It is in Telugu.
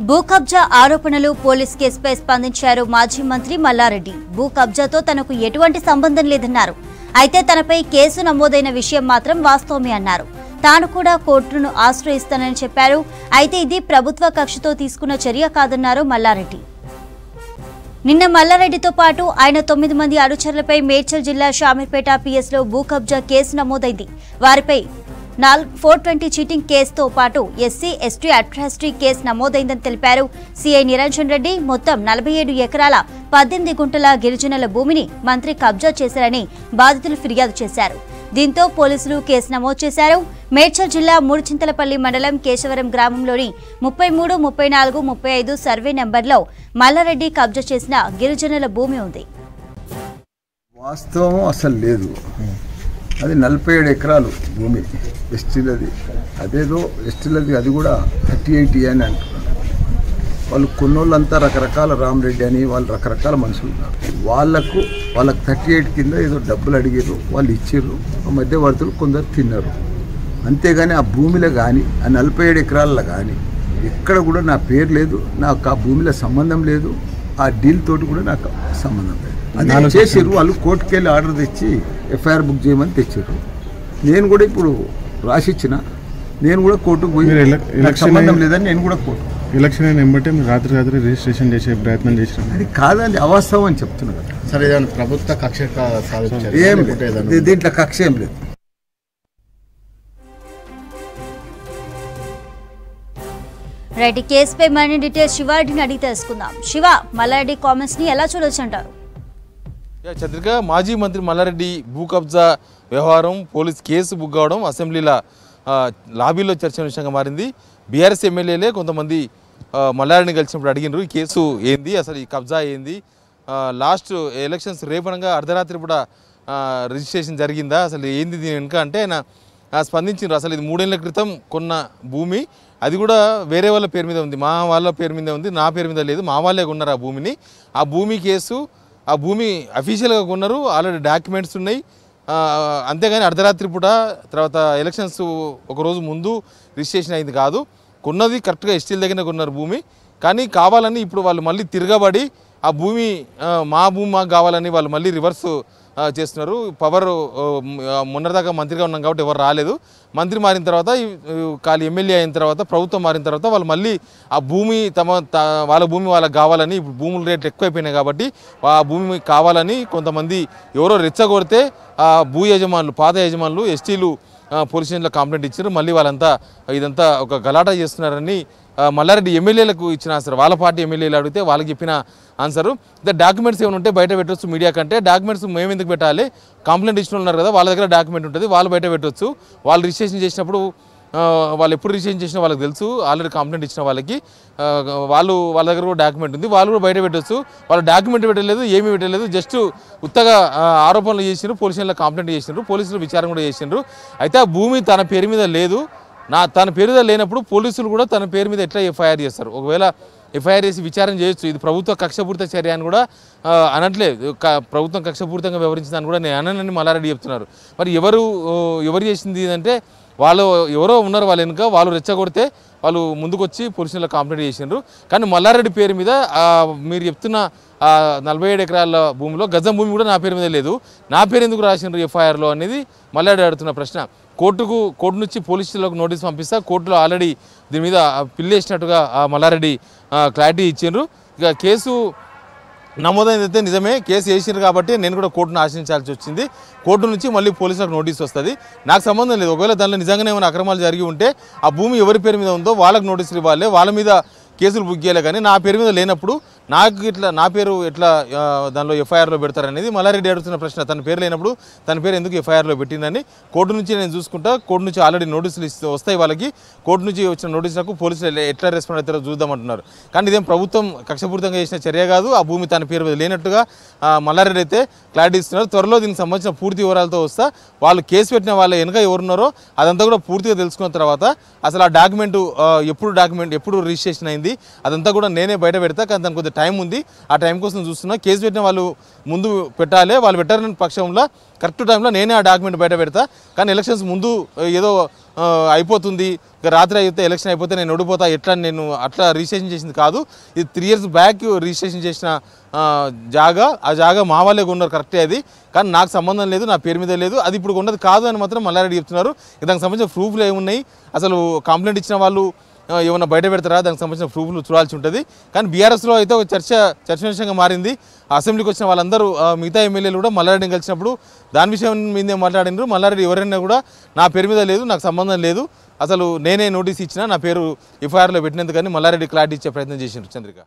భూ కబ్జా ఆరోపణలు పోలీస్ కేసుపై స్పందించారు మాజీ మంత్రి మల్లారెడ్డి. భూ కబ్జాతో తనకు ఎటువంటి సంబంధం లేదన్నారు. అయితే తనపై కేసు నమోదైన విషయం మాత్రం వాస్తవమే అన్నారు. తాను కూడా కోర్టును ఆశ్రయిస్తానని చెప్పారు. అయితే ఇది ప్రభుత్వ కక్షతో తీసుకున్న చర్య కాదన్నారు మల్లారెడ్డి. నిన్న మల్లారెడ్డితో పాటు ఆయన 9 మంది అనుచరులపై మేడ్చల్ జిల్లా షామీర్పేట పిఎస్లో భూ కబ్జా కేసు నమోదైంది. వారిపై 420 చీటింగ్ కేసుతో పాటు ఎస్సీ ఎస్టీ అట్రాసిటీ కేసు నమోదైందని తెలిపారు సిఐ నిరంజన్ రెడ్డి. మొత్తం 47 ఎకరాల 18 గుంటల గిరిజనుల భూమిని మంత్రి కబ్జా చేశారని బాధితులు ఫిర్యాదు చేశారు. దీంతో పోలీసులు కేసు నమోదు చేశారు. మేడ్చల్ జిల్లా మూడుచింతలపల్లి మండలం కేశవరం గ్రామంలోని 33, 34, 35 సర్వే నెంబర్లో మల్లారెడ్డి కబ్జా చేసిన గిరిజనుల భూమి ఉంది. వాస్తవం అసలు లేదు. అది 47 ఎకరాలు భూమి ఎస్టీలది. అదేదో ఎస్టీలది అది కూడా 38 అని అంటున్నారు. వాళ్ళు కొన్నోళ్ళంతా రకరకాల రామరెడ్డి అని వాళ్ళు రకరకాల మనుషులు ఉన్నారు. వాళ్ళకు 38 కింద ఏదో డబ్బులు అడిగారు, వాళ్ళు ఇచ్చారు. మధ్యవర్తులు కొందరు తిన్నారు. అంతేగాని ఆ భూమిలో కానీ ఆ 47 ఎకరాలలో కానీ ఎక్కడ కూడా నా పేరు లేదు, నాకు ఆ భూమిలో సంబంధం లేదు, ఆ డీల్ తోటి కూడా నాకు సంబంధం లేదు. అది చేసారు. వాళ్ళు కోర్టుకు వెళ్ళి ఆర్డర్ తెచ్చి ఎఫ్ఐఆర్ బుక్ చేయమని తెచ్చారు. నేను కూడా ఇప్పుడు రాసిచ్చిన, నేను కూడా కోర్టుకు పోయి నాకు సంబంధం లేదని నేను కూడా కోర్టు ఎలక్షన్ అయిన వెంబటే మీరు రాత్రి రిజిస్ట్రేషన్ చేసే ప్రయత్నం చేసిన అది కాదని అవాస్తవం అని చెప్తున్నారు కదా. సరే, ప్రభుత్వ కక్ష ఏం లేదు, దీంట్లో కక్ష ఏం లేదు. రైట్, కేసుపై మరిన్ని డీటెయిల్స్ శివారెడ్డిని అడిగి తెలుసుకుందాం. శివ, మల్లారెడ్డి కామెంట్స్ ని ఎలా చూడొచ్చు అంటారు? చంద్రిక, మాజీ మంత్రి మల్లారెడ్డి భూ కబ్జా వ్యవహారం పోలీస్ కేసు బుక్ కావడం అసెంబ్లీలో లాబీలో చర్చనీయాంశంగా మారింది. బీఆర్ఎస్ ఎమ్మెల్యేలే కొంతమంది మల్లారెడ్డిని కలిసినప్పుడు అడిగినారు, ఈ కేసు ఏంది, అసలు ఈ కబ్జా ఏంది, లాస్ట్ ఎలక్షన్స్ రేపనగా అర్ధరాత్రి కూడా రిజిస్ట్రేషన్ జరిగిందా, అసలు ఏంది దీని వెనుక అంటే ఆయన స్పందించారు. అసలు ఇది 3 ఏళ్ల క్రితం కొన్న భూమి, అది కూడా వేరే వాళ్ళ పేరు మీద ఉంది, మా వాళ్ళ పేరు మీద ఉంది, నా పేరు మీద లేదు, మా వాళ్ళే కొన్నారు ఆ భూమిని. ఆ భూమి కేసు, ఆ భూమి అఫీషియల్గా కొన్నారు, ఆల్రెడీ డాక్యుమెంట్స్ ఉన్నాయి. అంతేగాని అర్ధరాత్రి పూట తర్వాత ఎలక్షన్స్ ఒకరోజు ముందు రిజిస్ట్రేషన్ అయింది కాదు. కొన్నది కరెక్ట్గా ఎస్టీల దగ్గర కొన్నారు భూమి. కానీ కావాలని ఇప్పుడు వాళ్ళు మళ్ళీ తిరగబడి ఆ భూమి మా భూమి మాకు కావాలని వాళ్ళు మళ్ళీ రివర్స్ చేస్తున్నారు. పవర్ మొన్నటిదాకా మంత్రిగా ఉన్నాం కాబట్టి ఎవరు రాలేదు. మంత్రి మారిన తర్వాత ఖాళీ ఎమ్మెల్యే అయిన తర్వాత ప్రభుత్వం మారిన తర్వాత వాళ్ళు మళ్ళీ ఆ భూమి వాళ్ళ భూమి వాళ్ళకి కావాలని, ఇప్పుడు భూముల రేట్లు ఎక్కువైపోయినాయి కాబట్టి ఆ భూమి కావాలని కొంతమంది ఎవరో రెచ్చగొడితే ఆ భూ యజమానులు, పాత యజమానులు ఎస్టీలు పోలీస్ స్టేషన్లో కంప్లైంట్ ఇచ్చారు. మళ్ళీ వాళ్ళంతా ఇదంతా ఒక గలాటా చేస్తున్నారని మల్లారెడ్డి ఎమ్మెల్యేలకు ఇచ్చిన ఆన్సర్, వాళ్ళ పార్టీ ఎమ్మెల్యేలు అడిగితే వాళ్ళకి చెప్పిన ఆన్సరు, డాక్యుమెంట్స్ ఏమైనా ఉంటే బయట పెట్టవచ్చు మీడియా కంటే, డాక్యుమెంట్స్ మేము ఎందుకు పెట్టాలి, కంప్లైంట్ ఇచ్చిన ఉన్నారు కదా వాళ్ళ దగ్గర డాక్యుమెంట్ ఉంటుంది, వాళ్ళు బయట పెట్టవచ్చు. వాళ్ళు రిజిస్ట్రేషన్ చేసినప్పుడు వాళ్ళు ఎప్పుడు రిజిస్ట్రేషన్ చేసినా వాళ్ళకి తెలుసు, ఆల్రెడీ కంప్లైంట్ ఇచ్చిన వాళ్ళకి వాళ్ళ దగ్గర కూడా డాక్యుమెంట్ ఉంది, వాళ్ళు కూడా బయట పెట్టవచ్చు. వాళ్ళు డాక్యుమెంట్ పెట్టలేదు, ఏమీ పెట్టలేదు, జస్ట్ ఉత్తగా ఆరోపణలు చేసినారు, పోలీస్ స్టేషన్లో కంప్లైంట్ చేసినారు, పోలీసులు విచారణ కూడా చేసినారు. అయితే ఆ భూమి తన పేరు మీద లేదు, తన పేరు మీద లేనప్పుడు పోలీసులు కూడా తన పేరు మీద ఎట్లా ఎఫ్ఐఆర్ చేస్తారు? ఒకవేళ ఎఫ్ఐఆర్ చేసి విచారణ చేయొచ్చు. ఇది ప్రభుత్వ కక్షపూరిత చర్య అని కూడా అనట్లేదు, ప్రభుత్వం కక్షపూరితంగా వ్యవహరించిందని కూడా నేను అనని మల్లారెడ్డి చెప్తున్నారు. మరి ఎవరు చేసింది అంటే వాళ్ళు ఎవరో ఉన్నారు వాళ్ళ వెనుక, వాళ్ళు రెచ్చగొడితే వాళ్ళు ముందుకొచ్చి పోలీసుల్లో కంప్లైంట్ చేసినారు. కానీ మల్లారెడ్డి పేరు మీద మీరు చెప్తున్న 47 ఎకరాల భూమిలో గజం భూమి కూడా నా పేరు మీద లేదు, నా పేరు ఎందుకు రాసినారు ఎఫ్ఐఆర్లో అనేది మల్లారెడ్డి అడుగుతున్న ప్రశ్న. కోర్టు నుంచి పోలీస్ స్టేషన్లోకి నోటీస్ పంపిస్తా, కోర్టులో ఆల్రెడీ దీని మీద పిల్లేసినట్టుగా మల్లారెడ్డి క్లారిటీ ఇచ్చిండ్రు. ఇక కేసు నమోదైతే నిజమే, కేసు వేసినారు కాబట్టి నేను కూడా కోర్టును ఆశ్రయించాల్సి వచ్చింది. కోర్టు నుంచి మళ్ళీ పోలీసులకు నోటీస్ వస్తుంది, నాకు సంబంధం లేదు. ఒకవేళ దానిలో నిజంగానే ఏమైనా అక్రమాలు జరిగి ఉంటే ఆ భూమి ఎవరి పేరు మీద ఉందో వాళ్ళకి నోటీసులు ఇవ్వాలి, వాళ్ళ మీద కేసులు బుక్ చేయాలి. కానీ నా పేరు మీద లేనప్పుడు నా పేరు ఎట్లా దానిలో ఎఫ్ఐఆర్లో పెడతారనేది మల్లారెడ్డి అడుగుతున్న ప్రశ్న. తన పేరు లేనప్పుడు తన పేరు ఎందుకు ఎఫ్ఐఆర్లో పెట్టిందని కోర్టు నుంచి నేను చూసుకుంటా. కోర్టు నుంచి ఆల్రెడీ నోటీసులు వస్తాయి వాళ్ళకి, కోర్టు నుంచి వచ్చిన నోటీసులకు పోలీసులు ఎట్లా రెస్పాండ్ అవుతారో చూద్దామంటున్నారు. కానీ ఇదేం ప్రభుత్వం కక్షపూరితంగా చేసిన చర్య కాదు, ఆ భూమి తన పేరు మీద లేనట్టుగా మల్లారెడ్డి అయితే క్లారిటీ ఇస్తున్నారు. త్వరలో దీనికి సంబంధించిన పూర్తి వివరాలతో వస్తా. వాళ్ళు కేసు పెట్టిన వాళ్ళ వెనుక ఎవరున్నారో అదంతా కూడా పూర్తిగా తెలుసుకున్న తర్వాత అసలు ఆ డాక్యుమెంట్ ఎప్పుడు రిజిస్ట్రేషన్ అయింది అదంతా కూడా నేనే బయట పెడతా. కానీ దానికి కొంచెం టైం ఉంది, ఆ టైం కోసం చూస్తున్నా. కేసు పెట్టిన వాళ్ళు ముందు పెట్టాలి, వాళ్ళు పెట్టారని పక్షంలో కరెక్ట్ టైంలో నేనే ఆ డాక్యుమెంట్ బయట పెడతా. కానీ ఎలక్షన్స్ ముందు ఏదో అయిపోతుంది, ఇక రాత్రి అయితే ఎలక్షన్ అయిపోతే నేను ఓడిపోతా ఎట్లా, నేను అట్లా రిజిస్ట్రేషన్ చేసింది కాదు. ఇది 3 years బ్యాక్ రిజిస్ట్రేషన్ చేసిన జాగా, ఆ జాగా మా వాళ్ళే కొన్నారు కరెక్టే అది, కానీ నాకు సంబంధం లేదు, నా పేరు మీద లేదు, అది ఇప్పుడు ఉన్నది కాదు అని మాత్రం మల్లారెడ్డి చెప్తున్నారు. దానికి సంబంధించిన ప్రూఫ్లు ఏమున్నాయి, అసలు కంప్లైంట్ ఇచ్చిన వాళ్ళు ఏమన్నా బయట పెడతారా, దానికి సంబంధించిన ప్రూఫ్లు చూడాల్సి ఉంటుంది. కానీ బీఆర్ఎస్లో అయితే ఒక చర్చనీయాంశంగా మారింది. అసెంబ్లీకి వచ్చిన వాళ్ళందరూ మిగతా ఎమ్మెల్యేలు కూడా మల్లారెడ్డిని కలిసినప్పుడు దాని విషయం మీదే మాట్లాడినారు. మల్లారెడ్డి ఎవరైనా కూడా నా పేరు మీద లేదు, నాకు సంబంధం లేదు, అసలు నేనే నోటీస్ ఇచ్చినా నా పేరు ఎఫ్ఐఆర్లో పెట్టినందుకని మల్లారెడ్డి క్లారిటీ ఇచ్చే ప్రయత్నం చేసిండ్రు చంద్రిక.